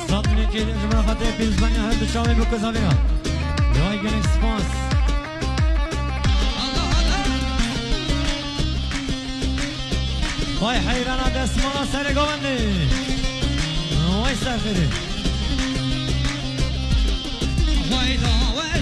صد من الجيد جمعنا خاطر في زبانيا هل تشاوي بكزافينا جواي جنك سبانس وای حیرانا دستمانا سر گوانده وای سرخیره وای دا وای